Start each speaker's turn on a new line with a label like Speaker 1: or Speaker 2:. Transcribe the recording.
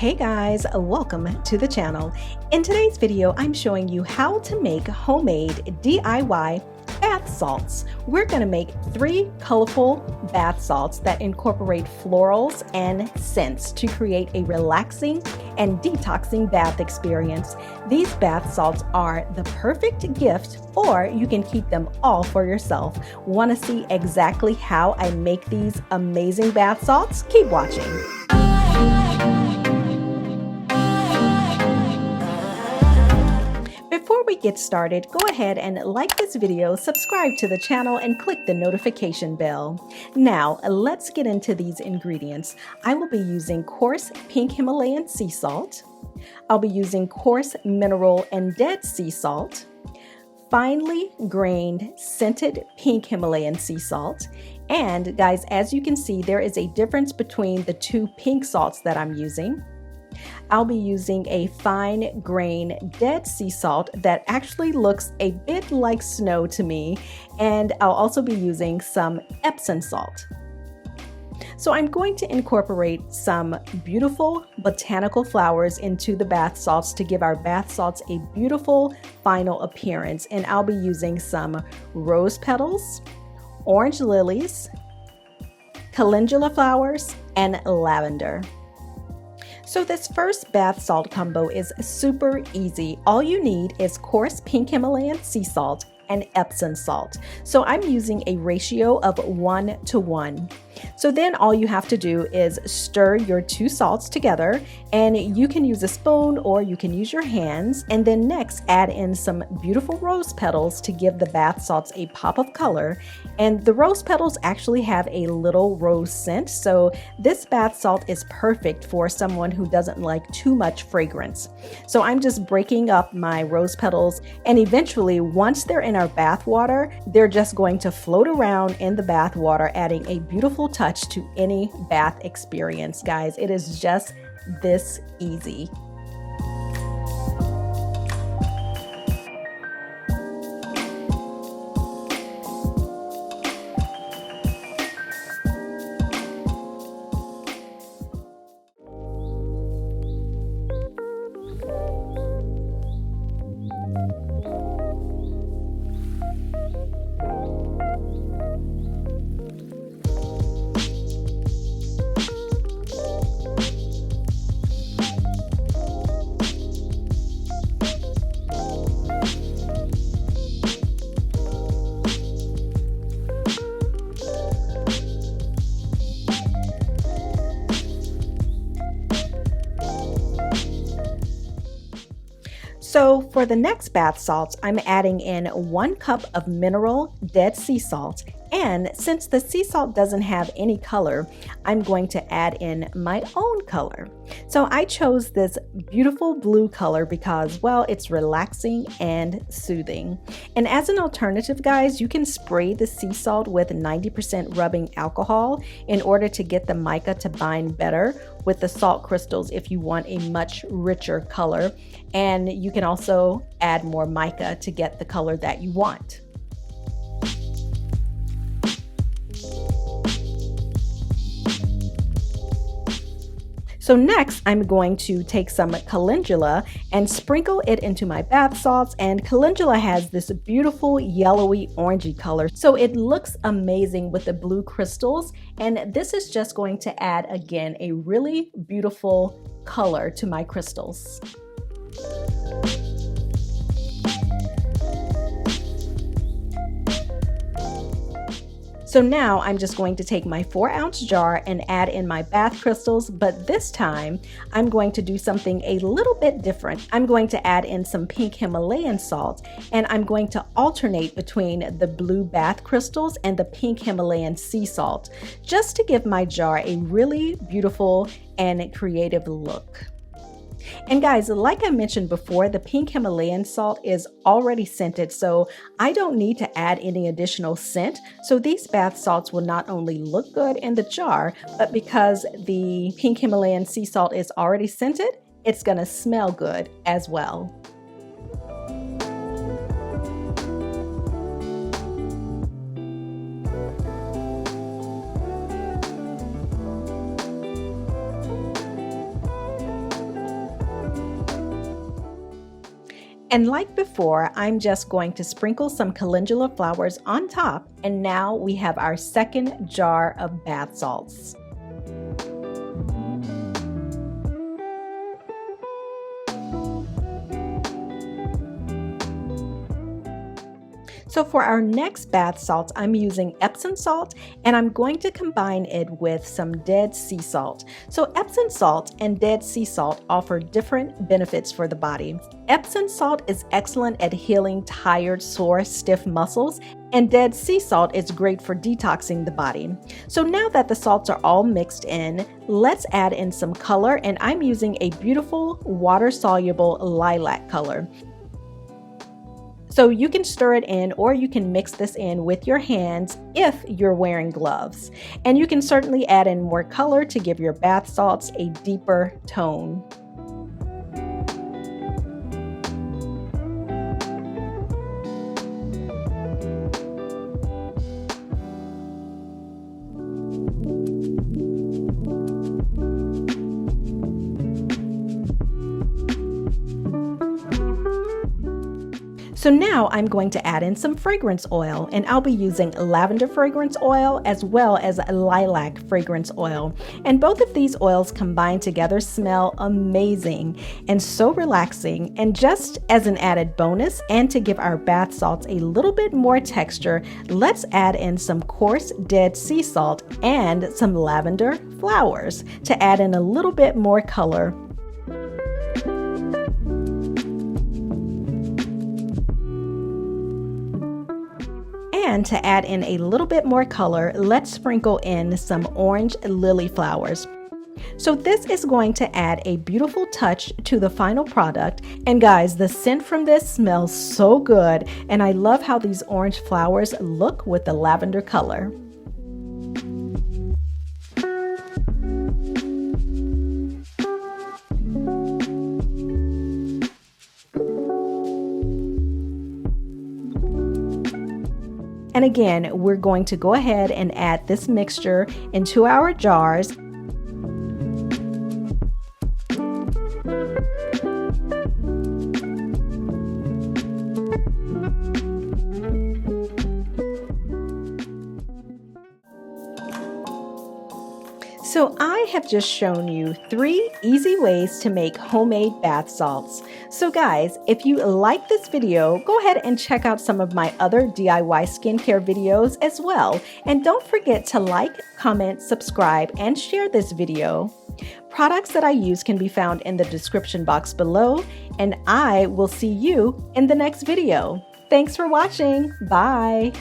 Speaker 1: Hey guys, welcome to the channel. In today's video, I'm showing you how to make homemade DIY bath salts. We're going to make 3 colorful bath salts that incorporate florals and scents to create a relaxing and detoxing bath experience. These bath salts are the perfect gift, or you can keep them all for yourself. Want to see exactly how I make these amazing bath salts? Keep watching. Before we get started, go ahead and like this video, subscribe to the channel, and click the notification bell. Now, let's get into these ingredients. I will be using coarse pink Himalayan sea salt. I'll be using coarse mineral and dead sea salt, finely grained scented pink Himalayan sea salt. And guys, as you can see, there is a difference between the 2 pink salts that I'm using. I'll be using a fine grain dead sea salt that actually looks a bit like snow to me, and I'll also be using some Epsom salt. So I'm going to incorporate some beautiful botanical flowers into the bath salts to give our bath salts a beautiful final appearance, and I'll be using some rose petals, orange lilies, calendula flowers, and lavender. So this first bath salt combo is super easy. All you need is coarse pink Himalayan sea salt and Epsom salt. So I'm using a ratio of 1:1. So then all you have to do is stir your 2 salts together, and you can use a spoon or you can use your hands. And then next add in some beautiful rose petals to give the bath salts a pop of color. And the rose petals actually have a little rose scent, so this bath salt is perfect for someone who doesn't like too much fragrance. So I'm just breaking up my rose petals, and eventually once they're in our bath water, they're just going to float around in the bath water, adding a beautiful touch to any bath experience. Guys, it is just this easy. So for the next bath salts, I'm adding in 1 cup of mineral dead sea salt. And since the sea salt doesn't have any color, I'm going to add in my own color. So I chose this beautiful blue color because, well, it's relaxing and soothing. And as an alternative, guys, you can spray the sea salt with 90% rubbing alcohol in order to get the mica to bind better with the salt crystals if you want a much richer color. And you can also add more mica to get the color that you want. So next, I'm going to take some calendula and sprinkle it into my bath salts. And calendula has this beautiful yellowy orangey color, so it looks amazing with the blue crystals. And this is just going to add, again, a really beautiful color to my crystals. So now I'm just going to take my 4-ounce jar and add in my bath crystals, but this time I'm going to do something a little bit different. I'm going to add in some pink Himalayan salt, and I'm going to alternate between the blue bath crystals and the pink Himalayan sea salt, just to give my jar a really beautiful and creative look. And guys, like I mentioned before, the pink Himalayan salt is already scented, so I don't need to add any additional scent. So these bath salts will not only look good in the jar, but because the pink Himalayan sea salt is already scented, it's gonna smell good as well. And like before, I'm just going to sprinkle some calendula flowers on top, and now we have our second jar of bath salts. So for our next bath salts, I'm using Epsom salt, and I'm going to combine it with some Dead Sea salt. So Epsom salt and Dead Sea salt offer different benefits for the body. Epsom salt is excellent at healing tired, sore, stiff muscles, and Dead Sea salt is great for detoxing the body. So now that the salts are all mixed in, let's add in some color, and I'm using a beautiful water-soluble lilac color. So you can stir it in, or you can mix this in with your hands if you're wearing gloves. And you can certainly add in more color to give your bath salts a deeper tone. So now I'm going to add in some fragrance oil, and I'll be using lavender fragrance oil as well as lilac fragrance oil. And both of these oils combined together smell amazing and so relaxing. And just as an added bonus and to give our bath salts a little bit more texture, let's add in some coarse Dead Sea salt and some lavender flowers to add in a little bit more color. And to add in a little bit more color, let's sprinkle in some orange lily flowers. So this is going to add a beautiful touch to the final product. And guys, the scent from this smells so good, and I love how these orange flowers look with the lavender color. And again, we're going to go ahead and add this mixture into our jars. So I have just shown you 3 easy ways to make homemade bath salts. So guys, if you like this video, go ahead and check out some of my other DIY skincare videos as well. And don't forget to like, comment, subscribe, and share this video. Products that I use can be found in the description box below, and I will see you in the next video. Thanks for watching. Bye.